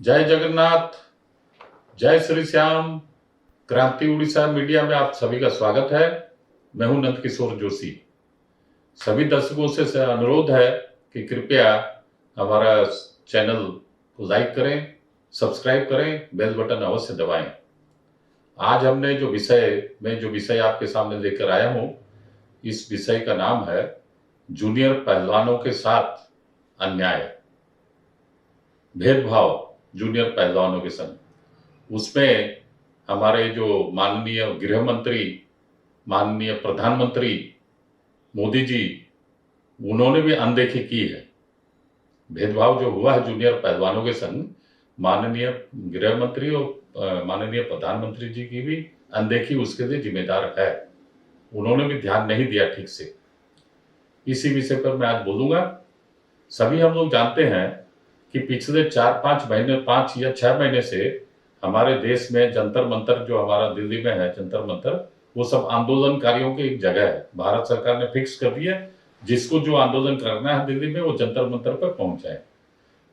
जय जगन्नाथ, जय श्री श्याम। क्रांति उड़ीसा मीडिया में आप सभी का स्वागत है। मैं हूं नंद किशोर जोशी। सभी दर्शकों से अनुरोध है कि कृपया हमारा चैनल को लाइक करें, सब्सक्राइब करें, बेल बटन अवश्य दबाएं। आज हमने जो विषय आपके सामने लेकर आया हूं, इस विषय का नाम है जूनियर पहलवानों के साथ अन्याय, भेदभाव जूनियर पहलवानों के संग। उसमें हमारे जो माननीय गृह मंत्री, माननीय प्रधानमंत्री मोदी जी, उन्होंने भी अनदेखी की है। भेदभाव जो हुआ है जूनियर पहलवानों के संग, माननीय गृह मंत्री और माननीय प्रधानमंत्री जी की भी अनदेखी उसके लिए जिम्मेदार है। उन्होंने भी ध्यान नहीं दिया ठीक से। इसी विषय पर मैं आज बोलूंगा। सभी हम लोग जानते हैं कि पिछले 4-5 महीने, 5 या 6 महीने से हमारे देश में जंतर मंतर, जो हमारा दिल्ली में है जंतर मंतर, वो सब आंदोलनकारियों की एक जगह है। भारत सरकार ने फिक्स कर दिया, जिसको जो आंदोलन करना है दिल्ली में, वो जंतर मंतर पर पहुंच जाए।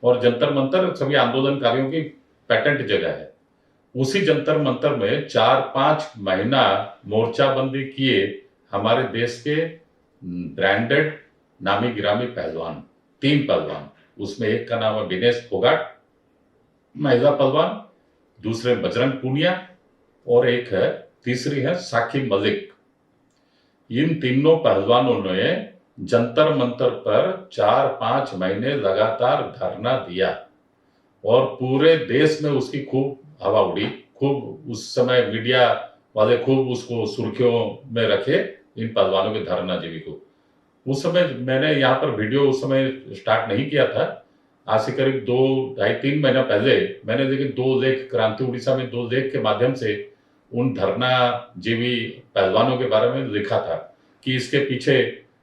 और जंतर मंतर सभी आंदोलनकारियों की पेटेंट जगह है। उसी जंतर मंतर में 4-5 महीना मोर्चाबंदी किए हमारे देश के ब्रांडेड नामी गिरामी पहलवान, 3 पहलवान। उसमें एक का नाम है विनेश फोगाट, महिला पहलवान, दूसरे बजरंग पूनिया, और एक है, तीसरी है साक्षी मलिक। इन तीनों पहलवानों ने जंतर मंतर पर 4-5 महीने लगातार धरना दिया और पूरे देश में उसकी खूब हवा उड़ी। खूब उस समय मीडिया वाले खूब उसको सुर्खियों में रखे, इन पहलवानों के धरनाजीवी को। उस समय मैंने यहाँ पर वीडियो उस समय स्टार्ट नहीं किया था। आज से करीब 2-2.5-3 महीना पहले मैंने लेकिन 2 लेख, क्रांति उड़ीसा में 2 लेख के माध्यम से उन धरनाजीवी पहलवानों के बारे में लिखा था कि इसके पीछे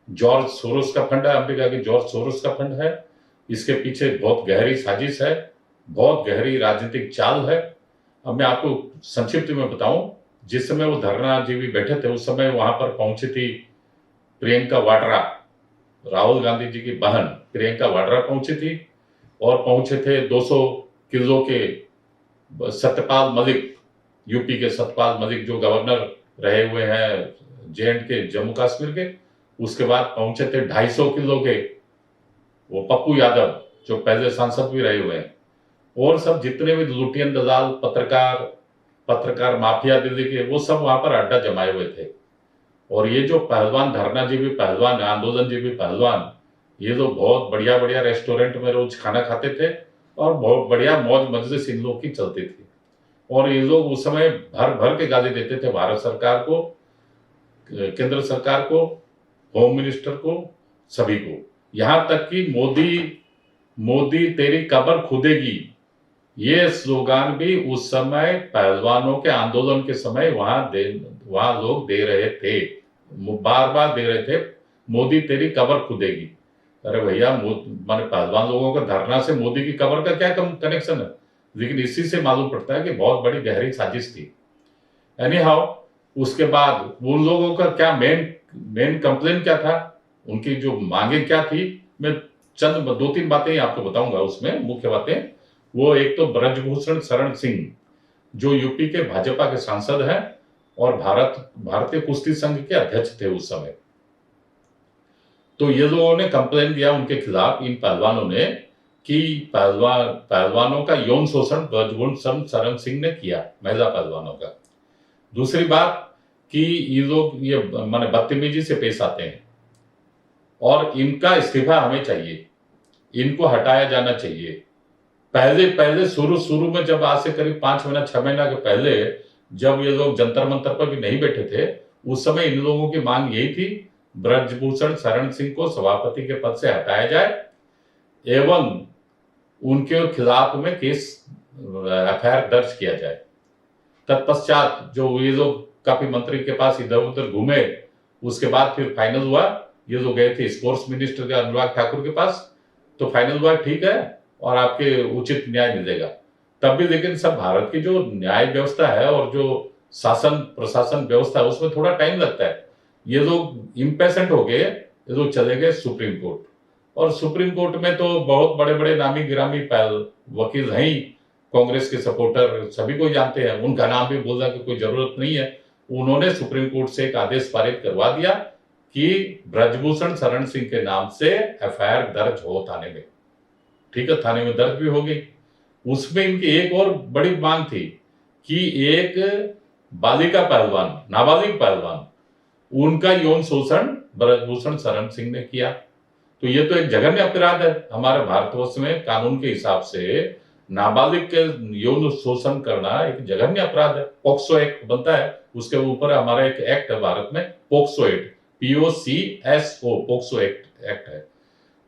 जॉर्ज सोरोस का फंड है, अमेरिका के जॉर्ज सोरोस का फंड है। इसके पीछे बहुत गहरी साजिश है, बहुत गहरी राजनीतिक चाल है। अब मैं आपको संक्षिप्त में बताऊं, जिस समय वो धरनाजीवी बैठे थे, उस समय वहां पर पहुंची थी प्रियंका वाड्रा, राहुल गांधी जी की बहन प्रियंका वाड्रा पहुंची थी। और पहुंचे थे 200 किलो के सत्यपाल मलिक, यूपी के सत्यपाल मलिक, जो गवर्नर रहे हुए हैं जे.एंड.के, जम्मू कश्मीर के। उसके बाद पहुंचे थे 250 किलो के वो पप्पू यादव, जो पहले सांसद भी रहे हुए हैं। और सब जितने भी लुटियन दलाल, पत्रकार माफिया दिल्ली के, वो सब वहां पर अड्डा जमाए हुए थे। और ये जो पहलवान, धरनाजीवी पहलवान, आंदोलनजीवी पहलवान, ये लोग बहुत बढ़िया बढ़िया रेस्टोरेंट में रोज खाना खाते थे और बहुत बढ़िया मौज मजलिस इन लोग की चलती थी। और ये लोग उस समय भर भर के गाली देते थे भारत सरकार को, केंद्र सरकार को, होम मिनिस्टर को, सभी को। यहां तक कि मोदी तेरी कब्र खुदेगी, ये स्लोगान भी उस समय पहलवानों के आंदोलन के समय वहां लोग दे रहे थे, बार बार दे रहे थे, मोदी तेरी कब्र खुदेगी। अरे भैया, माने पहलवान लोगों का धरना से मोदी की कब्र का क्या कनेक्शन है? लेकिन इसी से मालूम पड़ता है कि बहुत बड़ी गहरी साजिश थी। एनी हाउ, उसके बाद उन लोगों का क्या मेन कंप्लेन क्या था, उनकी जो मांगे क्या थी, मैं चंद 2-3 बातें आपको बताऊंगा। उसमें मुख्य बातें, वो एक तो ब्रजभूषण शरण सिंह, जो यूपी के भाजपा के सांसद हैं और भारतीय कुश्ती संघ के अध्यक्ष थे उस समय। तो ये लोगों ने कंप्लेन दिया उनके खिलाफ, इन पहलवानों ने, कि पहलवानों का यौन शोषण ब्रजभूषण शरण सिंह ने किया, महिला पहलवानों का। दूसरी बात कि ये लोग ये माने बदतमीजी से पेश आते हैं और इनका इस्तीफा हमें चाहिए, इनको हटाया जाना चाहिए। पहले शुरू में, जब आज से करीब 5 महीना 6 महीना के पहले जब ये लोग जंतर मंतर पर भी नहीं बैठे थे, उस समय इन लोगों की मांग यही थी, ब्रजभूषण शरण सिंह को सभापति के पद से हटाया जाए एवं उनके खिलाफ में केस एफआईआर दर्ज किया जाए। तत्पश्चात जो ये लोग काफी मंत्री के पास इधर उधर घूमे, उसके बाद फिर फाइनल हुआ, ये लोग गए थे स्पोर्ट्स मिनिस्टर के अनुराग ठाकुर के पास, तो फाइनल हुआ ठीक है और आपके उचित न्याय मिलेगा। तब भी लेकिन सब भारत की जो न्याय व्यवस्था है और जो शासन प्रशासन व्यवस्था है, उसमें थोड़ा टाइम लगता है। ये लोग इम्पेशेंट हो गए, ये लोग चले गए सुप्रीम कोर्ट। और सुप्रीम कोर्ट में तो बहुत बड़े बड़े नामी गिरामी वकील हैं ही, कांग्रेस के सपोर्टर सभी को जानते हैं, उनका नाम भी बोलने की कोई जरूरत नहीं है। उन्होंने सुप्रीम कोर्ट से एक आदेश पारित करवा दिया कि ब्रजभूषण शरण सिंह के नाम से एफआईआर दर्ज हो थाने में। ठीक है, थाने में दर्ज भी हो गई। उसमें इनकी एक और बड़ी मांग थी कि एक बालिका पहलवान, नाबालिग पहलवान, उनका यौन शोषण ब्रजभूषण शरण सिंह ने किया। तो ये तो एक जघन्य अपराध है। हमारे भारतवर्ष में कानून के हिसाब से नाबालिग के यौन शोषण करना एक जघन्य अपराध है। पॉक्सो एक्ट बनता है, उसके ऊपर हमारा एक एक्ट है भारत में, POCSO act, POCSO, POCSO act है।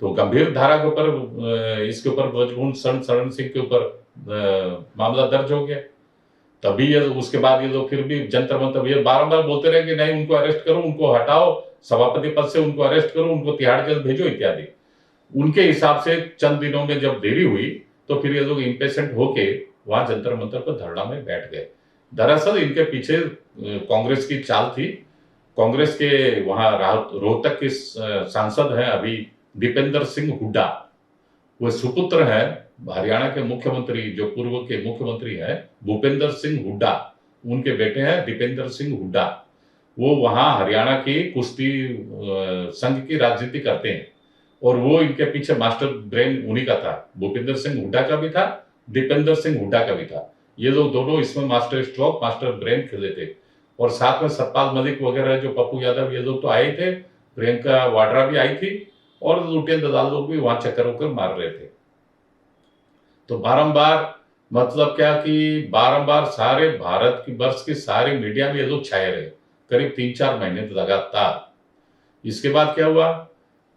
तो गंभीर धारा के ऊपर इसके ऊपर ब्रजभूषण शरण सिंह के ऊपर मामला दर्ज हो गया। तभी ये उसके बाद ये लोग फिर भी जंतर मंतर ये बारंबार बोलते रहे कि नहीं, उनको अरेस्ट करो, उनको हटाओ सभापति पद से, उनको अरेस्ट करो, उनको तिहाड़ जेल भेजो इत्यादि। उनके हिसाब से चंद दिनों में जब देरी हुई तो फिर ये लोग इम्पेशेंट होके वहां जंतर मंतर पर धरना में बैठ गए। दरअसल इनके पीछे कांग्रेस की चाल थी। कांग्रेस के वहां रोहतक के सांसद हैं अभी दीपेंद्र सिंह हुड्डा, वो सुपुत्र हैं हरियाणा के मुख्यमंत्री, जो पूर्व के मुख्यमंत्री हैं भूपेंद्र सिंह हुड्डा, उनके बेटे हैं दीपेंद्र सिंह हुड्डा। वो वहां हरियाणा की कुश्ती संघ की राजनीति करते हैं और वो इनके पीछे मास्टर ब्रेन उन्हीं का था। भूपेंद्र सिंह हुड्डा का भी था, दीपेंद्र सिंह हुड्डा का भी था। ये लोग दोनों इसमें मास्टर स्ट्रोक, मास्टर ब्रेन खेले थे। और साथ में सतपाल मलिक वगैरह, जो पप्पू यादव, ये लोग तो आए थे, प्रियंका वाड्रा भी आई थी और लुटेन दलाल लोग भी वहां चक्कर होकर मार रहे थे। तो बारंबार, मतलब क्या कि बारंबार सारे भारत की वर्ष की सारी मीडिया में ये लोग छाए रहे करीब 3-4 महीने लगातार। इसके बाद क्या हुआ?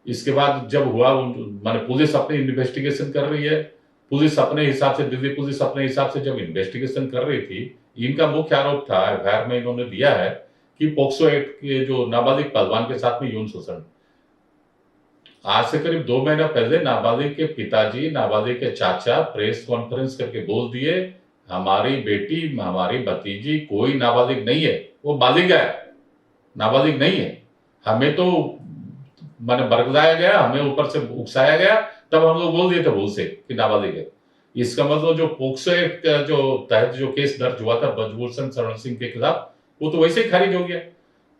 इसके बाद जब हुआ, माने पुलिस अपनी इन्वेस्टिगेशन कर रही है। पुलिस अपने हिसाब से, दिल्ली पुलिस अपने हिसाब से जब इन्वेस्टिगेशन कर रही थी, इनका मुख्य आरोप था, एफआईआर में इन्होंने दिया है कि पॉक्सो एक्ट के जो नाबालिग पहलवान के साथ में यौन शोषण। आज से करीब 2 महीना पहले नाबालिग के पिताजी, नाबालिग के चाचा प्रेस कॉन्फ्रेंस करके बोल दिए, हमारी बेटी, हमारी भतीजी कोई नाबालिग नहीं है, वो बालिगा है, नाबालिग नहीं है। हमें तो माने बरगलाया गया, हमें ऊपर से उकसाया गया, तब हम लोग बोल दिए थे भूल से कि नाबालिग है। इसका मतलब जो पॉक्सो एक्ट का जो तहत जो केस दर्ज हुआ था ब्रजभूषण शरण सिंह के खिलाफ, वो तो वैसे ही खारिज हो गया।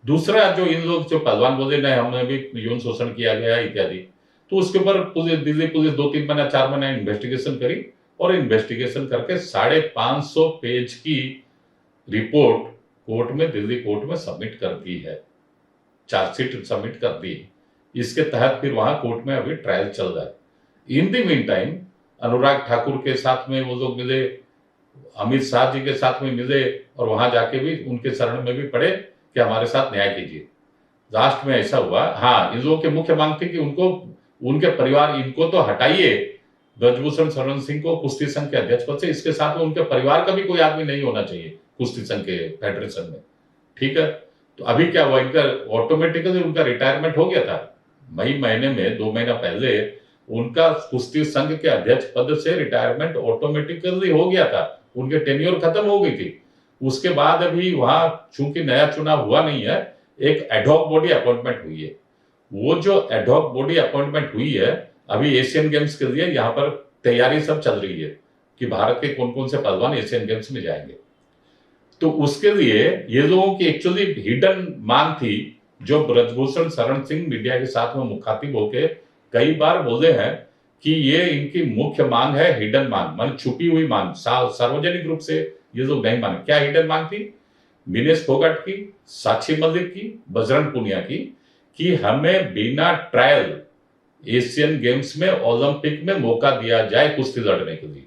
दूसरा, जो इन लोग जो पहलवान बोले नहीं हमने भी यौन शोषण किया गया इत्यादि, तो उसके ऊपर पुलिस, दिल्ली पुलिस 2-3 महीना 4 महीना इन्वेस्टिगेशन करी और इन्वेस्टिगेशन करके 550 पेज की रिपोर्ट कोर्ट में, दिल्ली कोर्ट में सबमिट कर दी है, चार्जशीट सबमिट कर दी। इसके तहत फिर वहां कोर्ट में अभी ट्रायल चल रहा है। In the mean time Anurag Thakur के साथ में वो लोग मिले, अमित शाह जी के साथ में मिले और वहां जाके भी उनके शरण में भी पड़े कि हमारे साथ न्याय कीजिए। लास्ट में ऐसा हुआ, हाँ, इन लोगों की मुख्य मांग थी कि उनको, उनके परिवार, इनको तो हटाइए ब्रजभूषण शरण सिंह को कुश्ती संघ के अध्यक्ष पद से, इसके साथ में उनके परिवार का भी कोई आदमी नहीं होना चाहिए कुश्ती संघ के फेडरेशन में। ठीक है, तो अभी क्या हुआ, इनका ऑटोमेटिकली उनका रिटायरमेंट हो गया था मई महीने में, 2 महीना पहले उनका कुश्ती संघ के अध्यक्ष पद से रिटायरमेंट ऑटोमेटिकली हो गया था, उनके टेन्योर खत्म हो गई थी। उसके बाद अभी वहां चूंकि नया चुनाव हुआ नहीं है, एक एडहॉक बॉडी अपॉइंटमेंट हुई है। वो जो एडहॉक बॉडी अपॉइंटमेंट हुई है, अभी एशियन गेम्स के लिए यहाँ पर तैयारी सब चल रही है कि भारत के कौन कौन से पहलवान एशियन गेम्स में जाएंगे। तो उसके लिए ये लोगों की एक्चुअली हिडन मांग थी, जो ब्रजभूषण शरण सिंह मीडिया के साथ में मुखातिब होके कई बार बोले हैं कि ये इनकी मुख्य मांग है, हिडन मांग, मान छुपी हुई मांग, सार्वजनिक रूप से ये लोग नहीं माने। क्या हिडन मांग थी? विनेश फोगाट की, साक्षी मलिक की, बजरंग पुनिया की, कि हमें बिना ट्रायल एशियन गेम्स में, ओलंपिक में मौका दिया जाए कुश्ती लड़ने के लिए।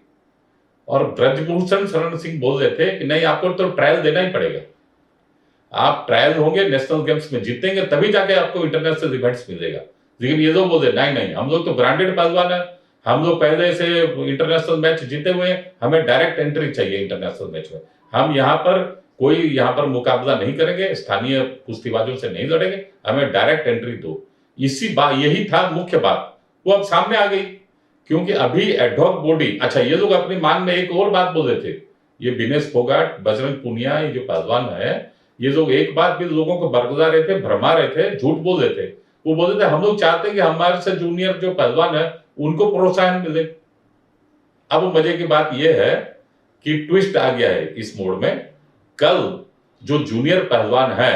और ब्रजभूषण शरण सिंह बोल रहे थे कि नहीं, आपको तो ट्रायल देना ही पड़ेगा, आप ट्रायल होंगे, नेशनल गेम्स में जीतेंगे तभी जाके आपको इंटरनेशनल इवेंट्स मिलेगा। लेकिन ये लोग बोले नहीं नहीं, हम लोग तो ब्रांडेड पहलवान है, हम लोग पहले से इंटरनेशनल मैच जीते हुए हैं, हमें डायरेक्ट एंट्री चाहिए इंटरनेशनल मैच में, हम यहाँ पर कोई यहाँ पर मुकाबला नहीं करेंगे, स्थानीय कुश्तीबाजों से नहीं लड़ेंगे, हमें डायरेक्ट एंट्री दो। इसी बात, यही था मुख्य बात, वो अब सामने आ गई। क्योंकि अभी एडहॉक बॉडी, अच्छा, ये लोग अपनी मांग में एक और बात बोल रहे थे, ये विनेश फोगाट, बजरंग पुनिया, ये जो पहलवान है, ये लोग एक बात भी लोगों को बरगला रहे थे, भरमा रहे थे, झूठ बोल रहे थे। वो बोल रहे थे हम लोग चाहते हैं कि हमारे से जूनियर जो पहलवान है उनको प्रोत्साहन मिले। अब मजे की बात यह है कि ट्विस्ट आ गया है इस मोड़ में। कल जो जूनियर पहलवान है,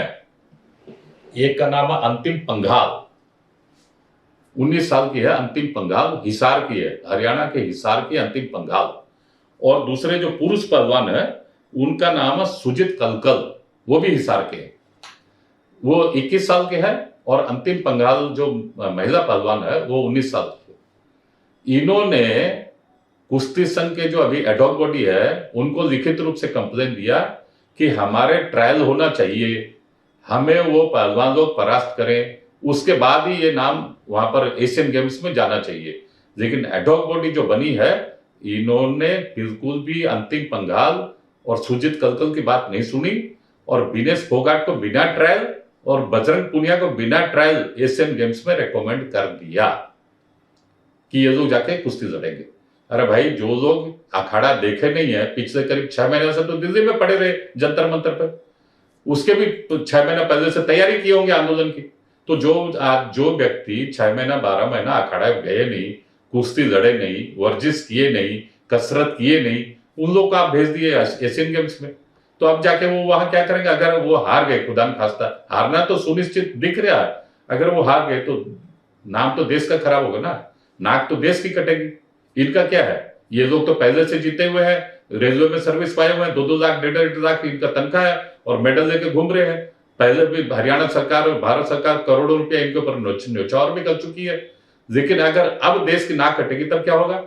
एक का नाम है अंतिम पंघाल, 19 साल की है अंतिम पंघाल, हिसार की है, हरियाणा के हिसार की अंतिम पंघाल। और दूसरे जो पुरुष पहलवान है उनका नाम है सुजित कलकल, वो भी हिसार के हैं, वो 21 साल के हैं। और अंतिम पंघाल जो महिला पहलवान है वो 19 साल की है। इन्होंने कुश्ती संघ के जो अभी एडहॉक बॉडी है उनको लिखित रूप से कंप्लेन दिया कि हमारे ट्रायल होना चाहिए, हमें वो पहलवान लोग परास्त करें, उसके बाद ही ये नाम वहां पर एशियन गेम्स में जाना चाहिए। लेकिन एडहॉक बॉडी जो बनी है, इन्होंने बिल्कुल भी अंतिम पंघाल और सुजीत कलकल की बात नहीं सुनी और विनेश फोगाट को बिना ट्रायल और बजरंग पुनिया को बिना ट्रायल एशियन गेम्स में रेकमेंड कर दिया कि ये लोग जाके कुश्ती लड़ेंगे। अरे भाई, जो लोग अखाड़ा देखे नहीं है पिछले करीब 6 महीने से तो दिल्ली में पड़े रहे जंतर मंतर पे, उसके भी 6 महीना पहले से तैयारी किए होंगे आंदोलन की। तो जो व्यक्ति 6 महीना 12 महीना अखाड़ा गए नहीं, कुश्ती लड़े नहीं, वर्जिश किए नहीं, कसरत किए नहीं, उन लोग को आप भेज दिए एशियन गेम्स में, तो अब जाके वो वहां क्या करेंगे? अगर वो हार गए, खुदा न खास्ता, हारना तो सुनिश्चित दिख रहा है, अगर वो हार गए तो नाम तो देश का खराब होगा ना, नाक तो देश की कटेगी। इनका क्या है? ये लोग तो पहले से जीते हुए हैं, रेलवे में सर्विस पाए हुए हैं, 2-2 लाख 1.5 लाख इनका तनख्वाह है और मेडल लेके घूम रहे हैं। पहले भी हरियाणा सरकार और भारत सरकार करोड़ों रुपया इनके ऊपर न्यौछावर भी कर चुकी है। लेकिन अगर अब देश की नाक कटेगी तब क्या होगा?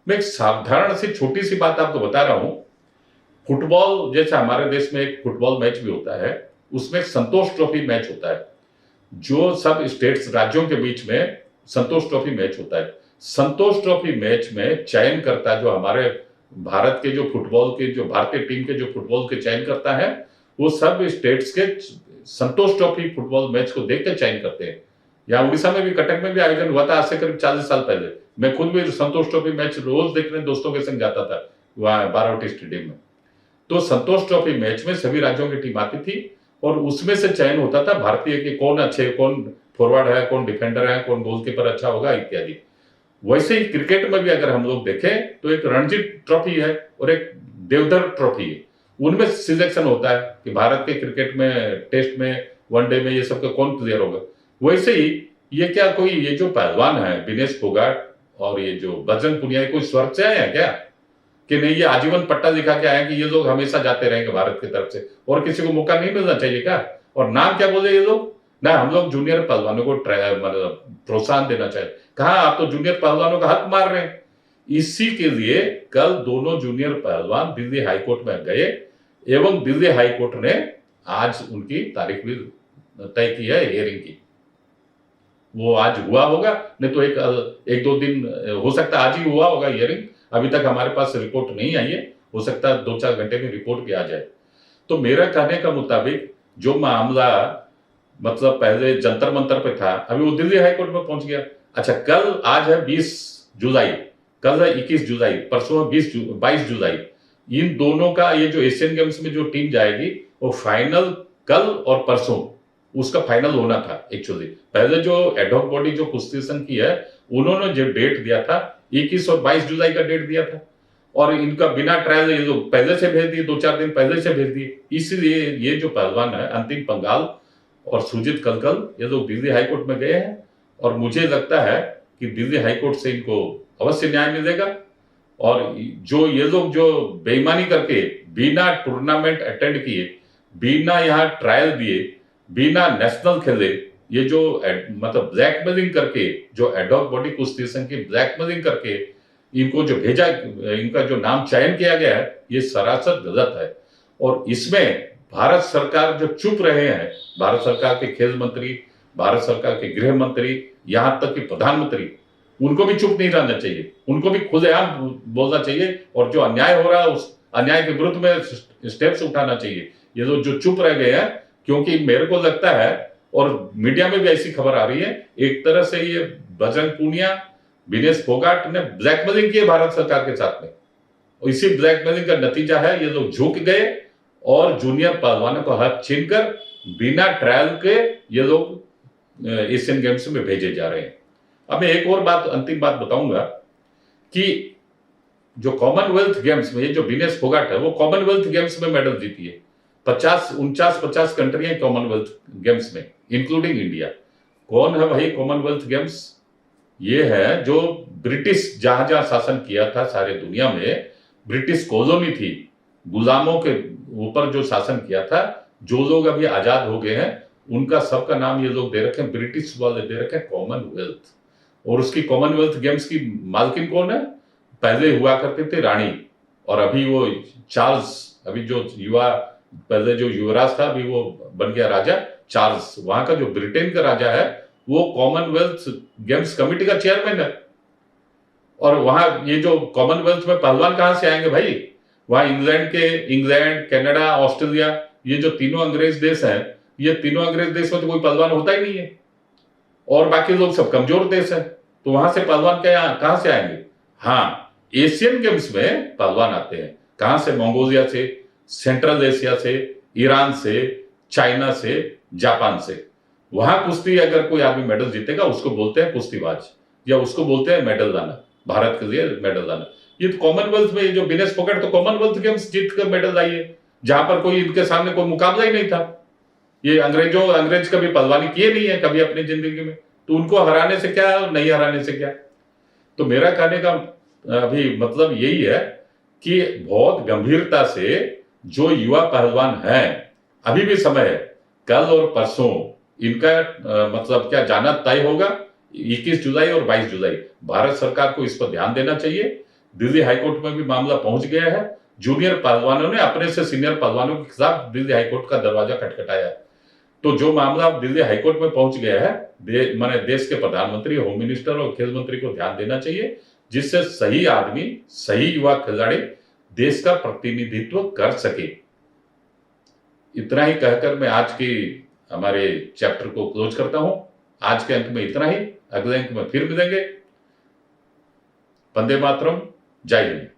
मैं एक साधारण सी छोटी सी बात आपको बता रहा हूं। फुटबॉल, जैसे हमारे देश में एक फुटबॉल मैच भी होता है, उसमें संतोष ट्रॉफी मैच होता है, जो सब स्टेट्स राज्यों के बीच में संतोष ट्रॉफी मैच होता है। संतोष ट्रॉफी मैच में चयन करता जो हमारे भारत के जो फुटबॉल के जो भारतीय टीम के जो फुटबॉल के चयन करता है, वो सब स्टेट्स के संतोष ट्रॉफी फुटबॉल मैच को देख के चयन करते हैं। यहाँ उड़ीसा में भी, कटक में भी आयोजन हुआ था आज से करीब 40 साल पहले। मैं खुद भी संतोष ट्रॉफी मैच रोज देखने दोस्तों के संग जाता था वहां बारावटी स्टेडियम में। तो संतोष ट्रॉफी मैच में सभी राज्यों की टीम आती थी और उसमें से चयन होता था भारतीय के कौन अच्छे, कौन फॉरवर्ड है, कौन डिफेंडर है, कौन गोलकीपर अच्छा होगा इत्यादि। वैसे ही क्रिकेट में भी अगर हम लोग देखें तो एक रणजी ट्रॉफी है और एक देवधर ट्रॉफी है, उनमें सिलेक्शन होता है कि भारत के क्रिकेट में, टेस्ट में, वनडे में ये सब का कौन प्लेयर होगा। वैसे ही ये क्या कोई ये जो पहलवान है विनेश फोगाट और ये जो बजरंग पुनिया, कोई स्वर्ग से आए हैं क्या कि नहीं ये आजीवन पट्टा दिखा के आए कि ये लोग हमेशा जाते रहेंगे भारत की तरफ से और किसी को मौका नहीं मिलना चाहिए क्या? और नाम क्या बोले ये लोग? ना हम लोग जूनियर पहलवानों को मतलब प्रोत्साहन देना चाहिए। कहा आप तो जूनियर पहलवानों का हक मार रहे हैं। इसी के लिए कल दोनों जूनियर पहलवान दिल्ली हाईकोर्ट में गए एवं दिल्ली हाईकोर्ट ने आज उनकी तारीख भी तय की है हियरिंग की। वो आज हुआ होगा, नहीं तो एक दो दिन हो सकता है आज ही हुआ होगा हियरिंग। अभी तक हमारे पास रिपोर्ट नहीं आई है, हो सकता है 2-4 घंटे में रिपोर्ट भी आ जाए। तो मेरा कहने का मुताबिक जो मामला मतलब पहले जंतर मंतर पे था, अभी वो दिल्ली हाईकोर्ट में पहुंच गया। अच्छा, कल आज है 20 जुलाई, कल है 21 जुलाई, परसों 22 जुलाई। इन दोनों का ये जो एशियन गेम्स में जो टीम जाएगी वो फाइनल कल और परसों उसका फाइनल होना था। एक्चुअली पहले जो एडहॉक बॉडी जो कुश्ती संघ की है उन्होंने जो डेट दिया था 21 और 22 जुलाई का डेट दिया था और इनका बिना ट्रायल ये लोग पहले से भेज दिए, 2-4 दिन पहले से भेज दिए। इसलिए ये जो पहलवान है अंतिम पंघाल और सुजीत कलकल, ये लोग दिल्ली हाईकोर्ट में गए हैं और मुझे लगता है कि दिल्ली हाईकोर्ट से इनको अवश्य न्याय मिलेगा। और जो ये लोग जो बेईमानी करके बिना टूर्नामेंट अटेंड किए, बिना यहाँ ट्रायल दिए, बिना नेशनल खेले, ये जो मतलब ब्लैकमेलिंग करके जो एडहॉक बॉडी कुश्ती संघ की ब्लैकमेलिंग करके इनको जो भेजा, इनका जो नाम चयन किया गया है, ये सरासर गलत है। और इसमें भारत सरकार जो चुप रहे हैं, भारत सरकार के खेल मंत्री, भारत सरकार के गृह मंत्री, यहां तक कि प्रधानमंत्री, उनको भी चुप नहीं रहना चाहिए, उनको भी खुलेआम बोलना चाहिए और जो अन्याय हो रहा है उस अन्याय के विरुद्ध में स्टेप्स उठाना चाहिए। ये लोग जो चुप रह गए हैं, क्योंकि मेरे को लगता है और मीडिया में भी ऐसी खबर आ रही है, एक तरह से ये बजरंग पूनिया, विनेश फोगाट ने ब्लैकमेलिंग की है भारत सरकार के साथ में। इसी ब्लैकमेलिंग का नतीजा है ये लोग झुक गए और जूनियर पहलवानों को हक छीनकर बिना ट्रायल के ये लोग एशियन गेम्स में भेजे जा रहे हैं। अब मैं एक और बात, अंतिम बात बताऊंगा कि जो कॉमनवेल्थ गेम्स में, ये जो विनेश फोगाट है वो कॉमनवेल्थ गेम्स में मेडल जीती है। 50 कंट्रियां कॉमनवेल्थ गेम्स में, इंक्लूडिंग इंडिया। कौन है भाई कॉमनवेल्थ गेम्स? ये है जो ब्रिटिश जहां जहां शासन किया था सारे दुनिया में, ब्रिटिश कॉलोनी थी, गुलामों के ऊपर जो शासन किया था, जो लोग अभी आजाद हो गए हैं उनका सबका नाम ये लोग दे रखे हैं, ब्रिटिश वाले दे रखे हैं कॉमनवेल्थ। और उसकी कॉमनवेल्थ गेम्स की मालकिन कौन है? पहले हुआ करते थे रानी, और अभी वो चार्ल्स, अभी जो युवा, पहले जो युवराज था अभी वो बन गया राजा चार्ल्स, वहां का जो ब्रिटेन का राजा है वो कॉमनवेल्थ गेम्स कमेटी का चेयरमैन है। और वहां ये जो कॉमनवेल्थ में पहलवान कहां से आएंगे भाई? वहां इंग्लैंड, कनाडा, ऑस्ट्रेलिया, ये जो तीनों अंग्रेज देश हैं, ये तीनों अंग्रेज देश में तो कोई पहलवान होता ही नहीं है, और बाकी लोग सब कमजोर देश है, तो वहां से पहलवान कहां से आएंगे? हाँ, एशियन गेम्स में पहलवान आते हैं। कहां से? मंगोलिया से, सेंट्रल एशिया से, ईरान से, चाइना से, जापान से। वहां कुश्ती अगर कोई आदमी मेडल जीतेगा उसको बोलते हैं कुश्तीबाज, या उसको बोलते हैं मेडल लाना, भारत के लिए मेडल लाना। ये तो कॉमनवेल्थ में जो विनेश फोगाट तो कॉमनवेल्थ गेम्स जीत कर मेडल लाई है, जहां पर कोई इनके सामने कोई मुकाबला ही नहीं था। ये अंग्रेज कभी पहलवानी किए नहीं है कभी अपनी जिंदगी में, तो उनको हराने से क्या और नहीं हराने से क्या। तो मेरा कहने का अभी मतलब यही है कि बहुत गंभीरता से जो युवा पहलवान हैं, अभी भी समय है, कल और परसों इनका मतलब क्या जाना तय होगा। 21 जुलाई और 22 जुलाई भारत सरकार को इस पर ध्यान देना चाहिए। दिल्ली हाईकोर्ट में भी मामला पहुंच गया है। जूनियर पहलवानों ने अपने से सीनियर पहलवानों के खिलाफ दिल्ली हाईकोर्ट का दरवाजा खटखटाया है। तो जो मामला दिल्ली हाईकोर्ट में पहुंच गया है, माने देश के प्रधानमंत्री, होम मिनिस्टर और खेल मंत्री को ध्यान देना चाहिए, जिससे सही आदमी, सही युवा खिलाड़ी देश का प्रतिनिधित्व कर सके। इतना ही कहकर मैं आज की हमारे चैप्टर को क्लोज करता हूं। आज के अंक में इतना ही, अगले अंक में फिर मिलेंगे। वंदे मातरम, जय हिंद।